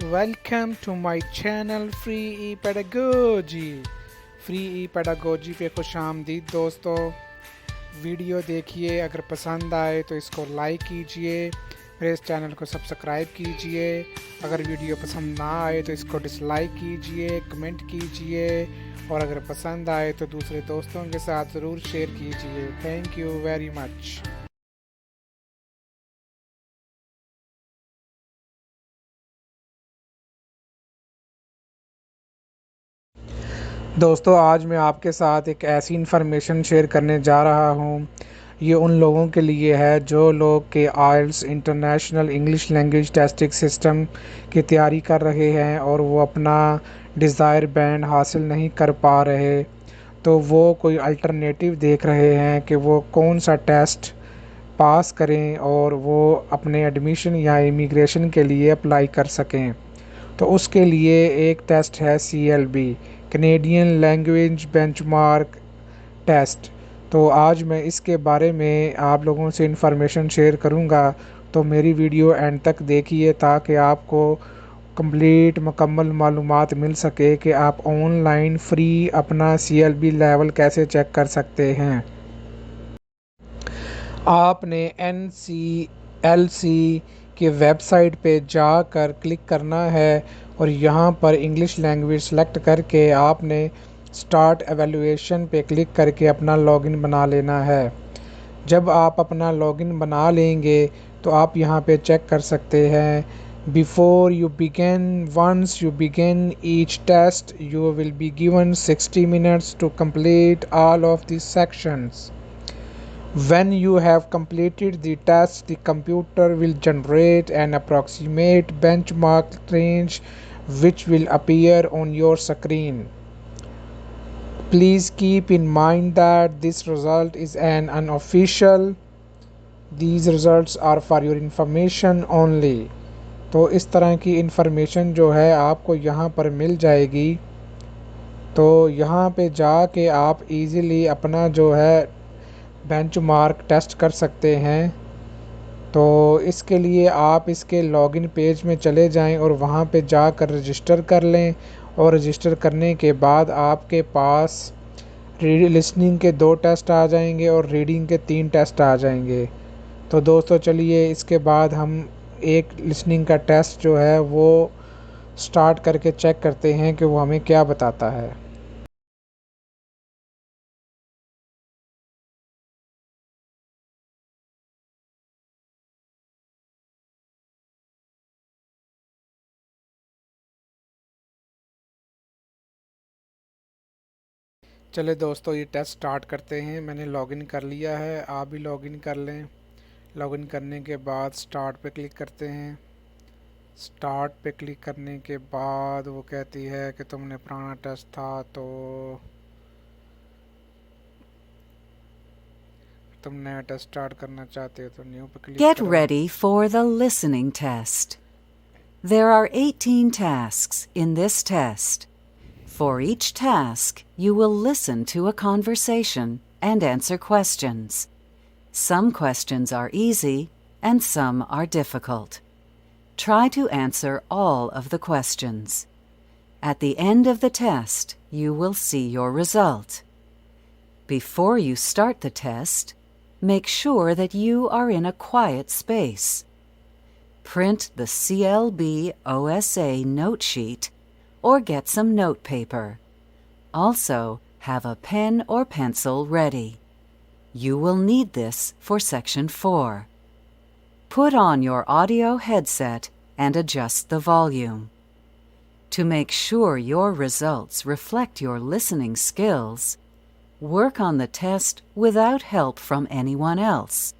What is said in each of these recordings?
Welcome to my channel free e pedagogy. Free e pedagogy पे खुश आमदीद दोस्तों। वीडियो देखिए, अगर पसंद आए तो इसको लाइक कीजिए, फिर इस चैनल को सब्सक्राइब कीजिए। अगर वीडियो पसंद ना आए तो इसको डिसलाइक कीजिए, कमेंट कीजिए, और अगर पसंद आए तो दूसरे दोस्तों के साथ ज़रूर शेयर कीजिए। Thank you very much. दोस्तों, आज मैं आपके साथ एक ऐसी इन्फॉर्मेशन शेयर करने जा रहा हूँ। ये उन लोगों के लिए है जो लोग के IELTS international English language testing system की तैयारी कर रहे हैं और वो अपना डिज़ायर बैंड हासिल नहीं कर पा रहे। तो वो कोई अल्टरनेटिव देख रहे हैं कि वो कौन सा टेस्ट पास करें और वो अपने एडमिशन या इमिग्रेशन के लिए अप्लाई कर सकें। तो उसके लिए एक टेस्ट है CLB, Canadian language benchmark test. तो आज मैं इसके बारे में आप लोगों से इन्फॉर्मेशन शेयर करूंगा। तो मेरी वीडियो एंड तक देखिए ताकि आपको कंप्लीट मुकम्मल मालूमात मिल सके कि आप ऑनलाइन फ्री अपना CLB लेवल कैसे चेक कर सकते हैं। आपने NCLC की वेबसाइट पे जाकर क्लिक करना है और यहाँ पर इंग्लिश लैंग्वेज सेलेक्ट करके आपने स्टार्ट एवेलुएशन पे क्लिक करके अपना लॉगिन बना लेना है। जब आप अपना लॉगिन बना लेंगे तो आप यहाँ पे चेक कर सकते हैं, before you begin once you begin each test you will be given 60 minutes to complete all of the sections. When you have completed the test, the computer will generate an approximate benchmark range which will appear on your screen. Please keep in mind that this result is an unofficial. These results are for your information only. तो इस तरह की information जो है आपको यहाँ पर मिल जाएगी। तो यहाँ पे जाके आप इजीली अपना जो है बेंचमार्क टेस्ट कर सकते हैं। तो इसके लिए आप इसके लॉगिन पेज में चले जाएं और वहां पे जाकर रजिस्टर कर लें, और रजिस्टर करने के बाद आपके पास लिसनिंग के 2 टेस्ट आ जाएंगे और रीडिंग के 3 टेस्ट आ जाएंगे। तो दोस्तों चलिए इसके बाद हम एक लिसनिंग का टेस्ट जो है वो स्टार्ट करके चेक करते हैं कि वो हमें क्या बताता है। चले दोस्तों, ये टेस्ट स्टार्ट करते हैं। मैंने लॉगिन कर लिया है, आप भी लॉगिन कर लें। लॉगिन करने के बाद स्टार्ट पे क्लिक करते हैं। स्टार्ट पे क्लिक करने के बाद वो कहती है कि तुमने पुराना टेस्ट था तो तुम नया टेस्ट स्टार्ट करना चाहते हो तो न्यू पे क्लिक Get करो। ready for the listening test. There are 18 tasks in this test. For each task, you will listen to a conversation and answer questions. Some questions are easy and some are difficult. Try to answer all of the questions. At the end of the test, you will see your result. Before you start the test, make sure that you are in a quiet space. Print the CLB OSA note sheet or get some note paper. Also, have a pen or pencil ready. You will need this for Section 4. Put on your audio headset and adjust the volume. To make sure your results reflect your listening skills, work on the test without help from anyone else.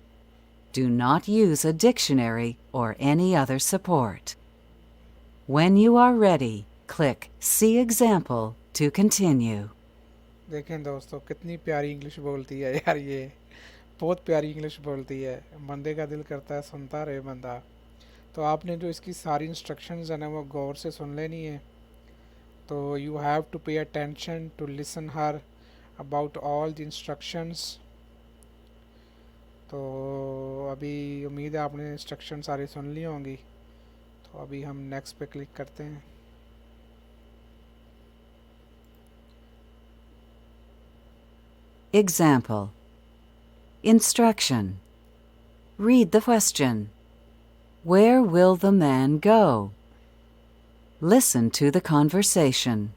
Do not use a dictionary or any other support. When you are ready, click See Example to continue. देखें दोस्तों, कितनी प्यारी English बोलती है यार, ये बहुत प्यारी इंग्लिश बोलती है। बंदे का दिल करता है सुनता रहे बंदा। तो आपने जो इसकी सारी इंस्ट्रक्शंस है ना वो गौर से सुन लेनी है। तो you have to pay attention to listen her about all the instructions. तो अभी उम्मीद है आपने इंस्ट्रक्शन सारी सुन ली होंगी। तो अभी हम नेक्स्ट पे क्लिक करते हैं. Example. Instruction. Read the question. Where will the man go? Listen to the conversation.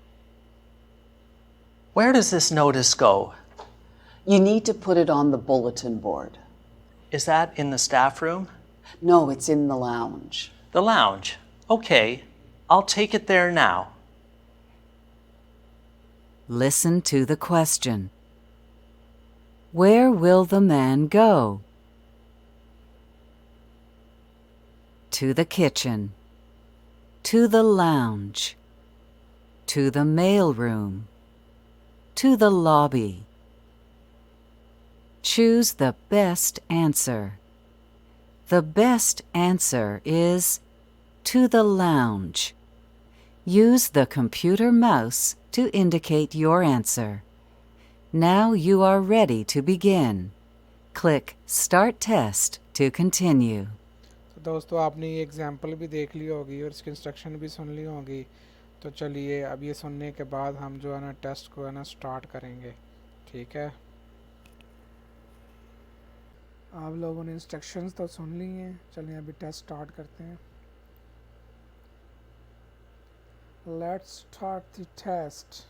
Where does this notice go? You need to put it on the bulletin board. Is that in the staff room? No, it's in the lounge. The lounge. Okay, I'll take it there now. Listen to the question. Where will the man go? To the kitchen. To the lounge. To the mailroom. To the lobby. Choose the best answer. The best answer is to the lounge. Use the computer mouse to indicate your answer. Now you are ready to begin. Click Start Test to continue. तो दोस्तों आपने ये example भी देख ली होगी और इसकी instruction भी सुन ली होगी. तो चलिए अब ये सुनने के बाद हम जो है ना टेस्ट को है ना स्टार्ट करेंगे. ठीक है, आप लोगों ने इंस्ट्रक्शंस तो सुन ली हैं. चलिए अभी टेस्ट स्टार्ट करते हैं. Let's start the test.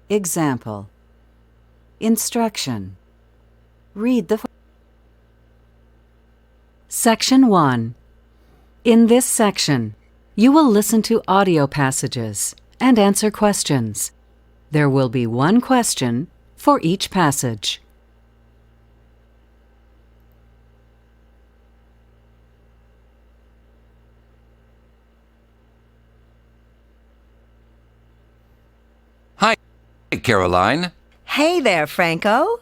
Example. Instruction. Read the Section 1. In this section, you will listen to audio passages and answer questions. There will be one question for each passage. Hi, Caroline. Hey there, Franco.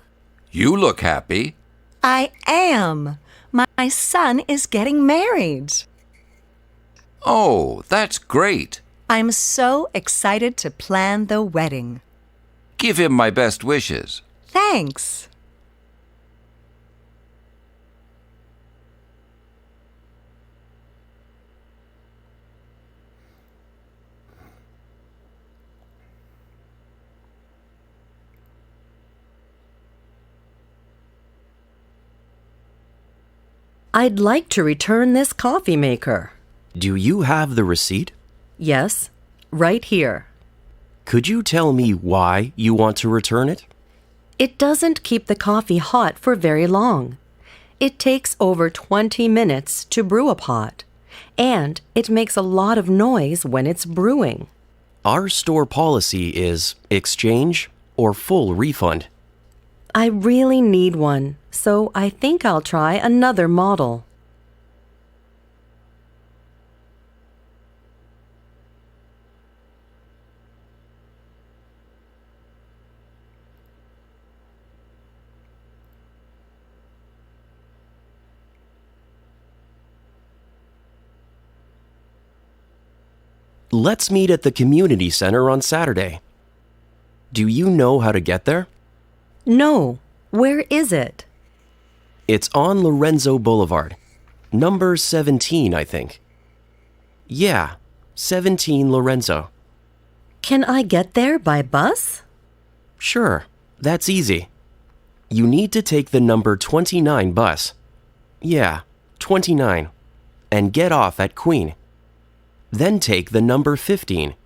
You look happy. I am. My son is getting married. Oh, that's great. I'm so excited to plan the wedding. Give him my best wishes. Thanks. I'd like to return this coffee maker. Do you have the receipt? Yes, right here. Could you tell me why you want to return it? It doesn't keep the coffee hot for very long. It takes over 20 minutes to brew a pot, and it makes a lot of noise when it's brewing. Our store policy is exchange or full refund. I really need one, so I think I'll try another model. Let's meet at the community center on Saturday. Do you know how to get there? No, where is it? It's on Lorenzo Boulevard. Number 17, I think. Yeah, 17 Lorenzo. Can I get there by bus? Sure, that's easy. You need to take the number 29 bus. Yeah, 29. And get off at Queen. Then take the number 15.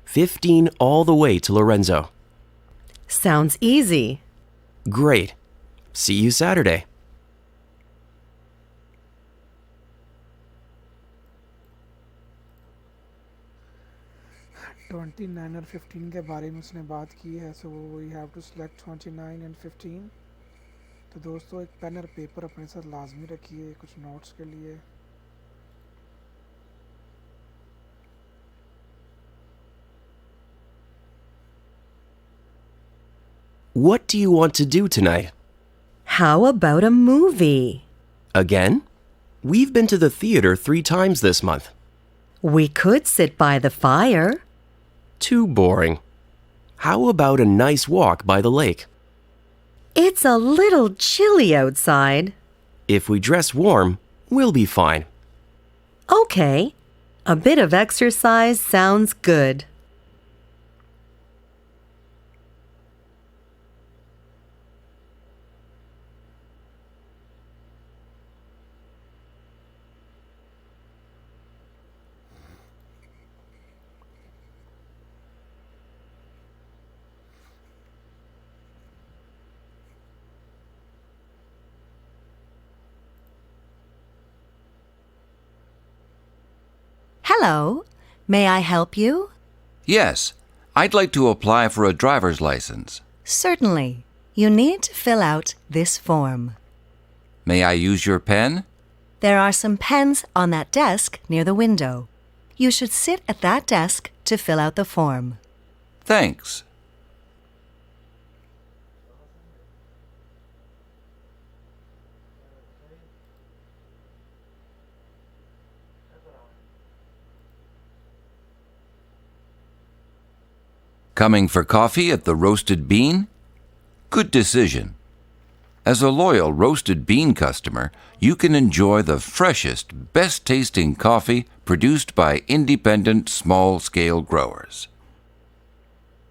15 all the way to Lorenzo. Sounds easy. Great. See you Saturday. (29) और 15 के बारे में उसने बात की है. So we have to select 29 and 15. तो दोस्तों एक पेन और पेपर अपने साथ लाजमी रखिए कुछ नोट्स के लिए. What do you want to do tonight? How about a movie? Again? We've been to the theater 3 times this month. We could sit by the fire. Too boring. How about a nice walk by the lake? It's a little chilly outside. If we dress warm, we'll be fine. Okay. A bit of exercise sounds good. Hello. May I help you? Yes, I'd like to apply for a driver's license. Certainly. You need to fill out this form. May I use your pen? There are some pens on that desk near the window. You should sit at that desk to fill out the form. Thanks. Coming for coffee at the Roasted Bean? Good decision. As a loyal Roasted Bean customer, you can enjoy the freshest, best-tasting coffee produced by independent, small-scale growers.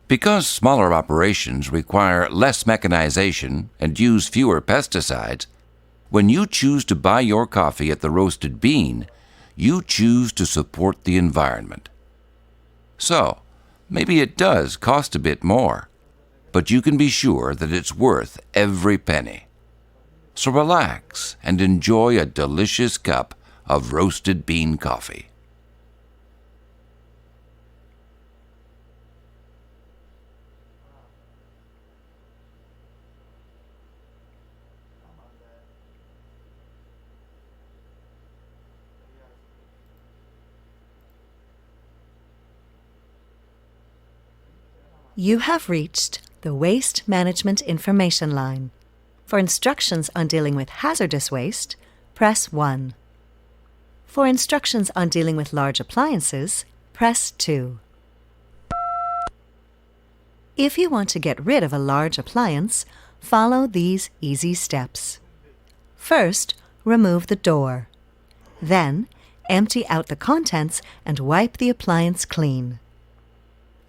Because smaller operations require less mechanization and use fewer pesticides, when you choose to buy your coffee at the Roasted Bean, you choose to support the environment. So, maybe it does cost a bit more, but you can be sure that it's worth every penny. So relax and enjoy a delicious cup of Roasted Bean coffee. You have reached the Waste Management Information Line. For instructions on dealing with hazardous waste, press 1. For instructions on dealing with large appliances, press 2. If you want to get rid of a large appliance, follow these easy steps. First, remove the door. Then, empty out the contents and wipe the appliance clean.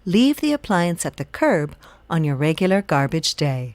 Leave the appliance at the curb on your regular garbage day.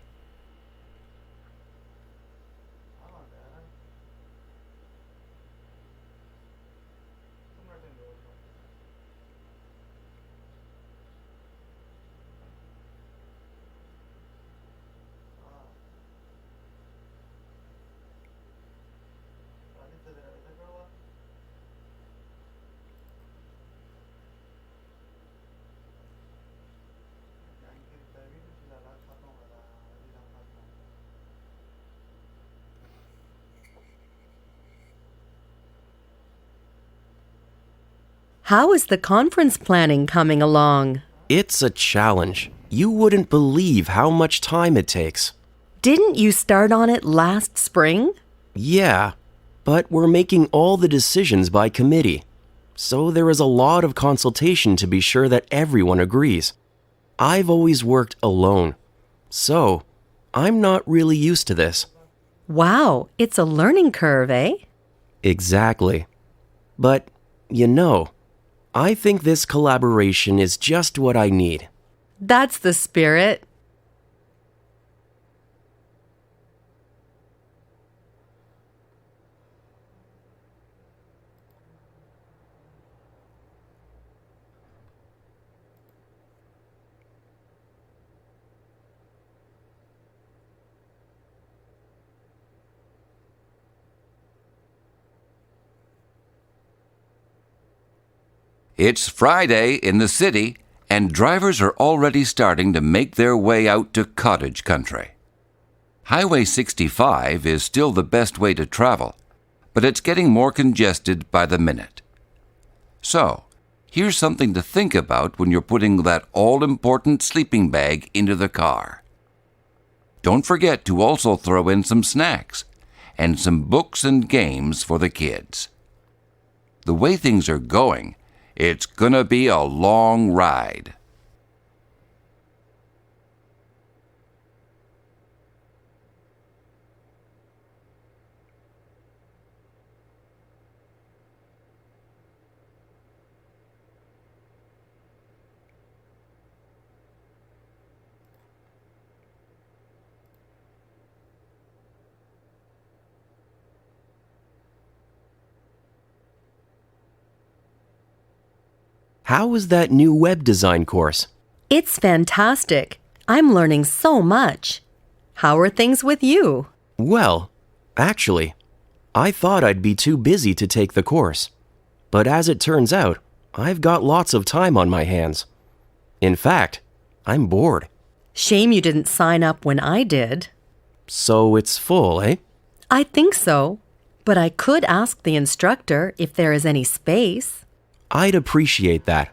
How is the conference planning coming along? It's a challenge. You wouldn't believe how much time it takes. Didn't you start on it last spring? Yeah, but we're making all the decisions by committee. So there is a lot of consultation to be sure that everyone agrees. I've always worked alone. So, I'm not really used to this. Wow, it's a learning curve, eh? Exactly. But, I think this collaboration is just what I need. That's the spirit. It's Friday in the city, and drivers are already starting to make their way out to cottage country. Highway 65 is still the best way to travel, but it's getting more congested by the minute. So, here's something to think about when you're putting that all-important sleeping bag into the car. Don't forget to also throw in some snacks and some books and games for the kids. The way things are going, it's gonna be a long ride. How was that new web design course? It's fantastic. I'm learning so much. How are things with you? Well, actually, I thought I'd be too busy to take the course. But as it turns out, I've got lots of time on my hands. In fact, I'm bored. Shame you didn't sign up when I did. So it's full, eh? I think so, but I could ask the instructor if there is any space. I'd appreciate that.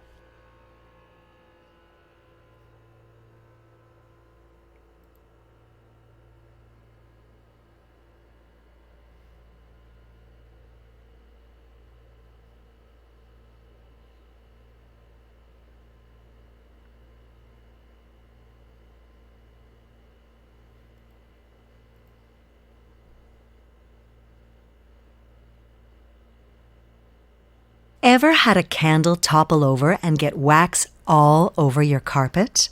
Ever had a candle topple over and get wax all over your carpet?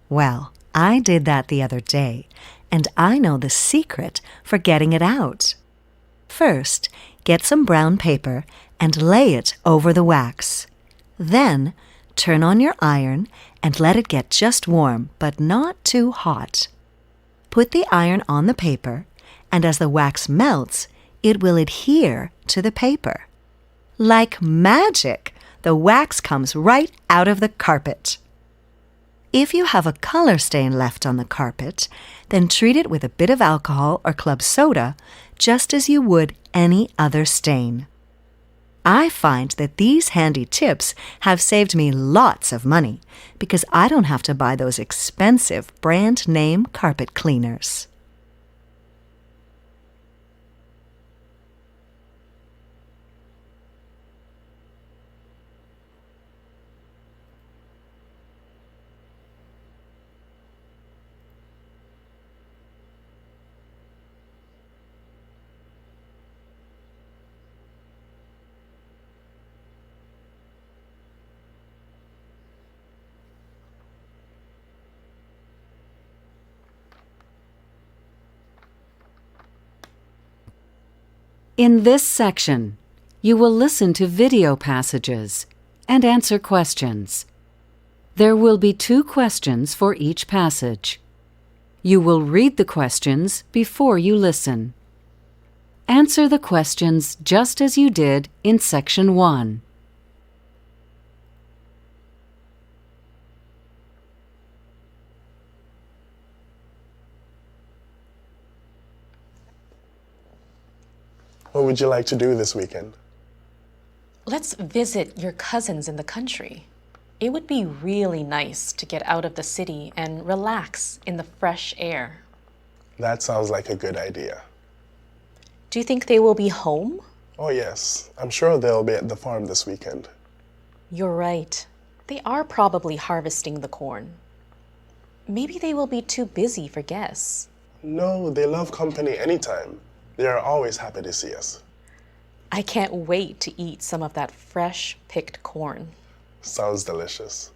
Well, I did that the other day, and I know the secret for getting it out. First, get some brown paper and lay it over the wax. Then, turn on your iron and let it get just warm, but not too hot. Put the iron on the paper, and as the wax melts, it will adhere to the paper. Like magic, the wax comes right out of the carpet. If you have a color stain left on the carpet, then treat it with a bit of alcohol or club soda, just as you would any other stain. I find that these handy tips have saved me lots of money because I don't have to buy those expensive brand name carpet cleaners. In this section, you will listen to video passages and answer questions. There will be 2 questions for each passage. You will read the questions before you listen. Answer the questions just as you did in Section 1. What would you like to do this weekend? Let's visit your cousins in the country. It would be really nice to get out of the city and relax in the fresh air. That sounds like a good idea. Do you think they will be home? Oh yes, I'm sure they'll be at the farm this weekend. You're right. They are probably harvesting the corn. Maybe they will be too busy for guests. No, they love company anytime. They are always happy to see us. I can't wait to eat some of that fresh picked corn. Sounds delicious.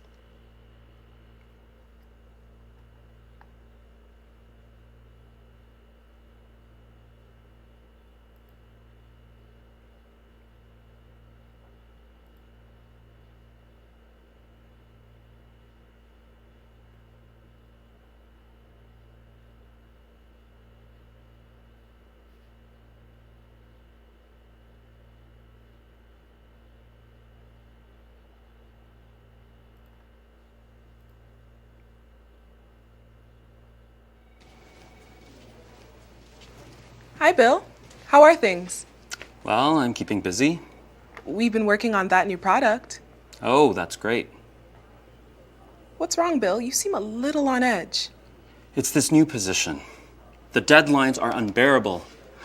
Hi, Bill. How are things? Well, I'm keeping busy. We've been working on that new product. Oh, that's great. What's wrong, Bill? You seem a little on edge. It's this new position. The deadlines are unbearable.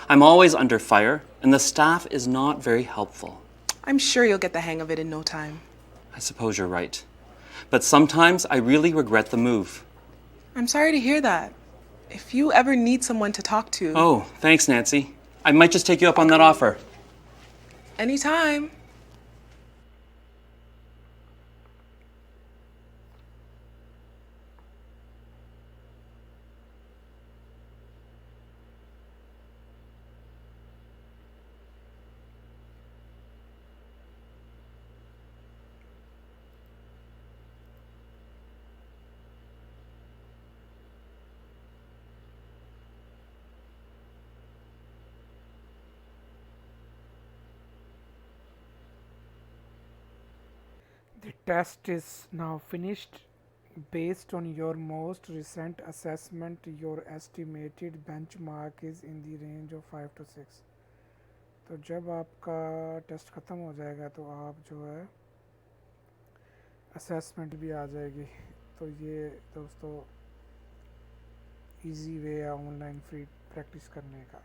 I'm always under fire, and the staff is not very helpful. I'm sure you'll get the hang of it in no time. I suppose you're right. But sometimes I really regret the move. I'm sorry to hear that. If you ever need someone to talk to... Oh, thanks, Nancy. I might just take you up on that offer. Anytime. The test is now finished. Based on your most recent assessment, your estimated benchmark is in the range of 5 to 6. तो जब आपका test ख़त्म हो जाएगा तो आप जो है असेसमेंट भी आ जाएगी. तो ये दोस्तों इजी वे है ऑनलाइन फ्री प्रैक्टिस करने का.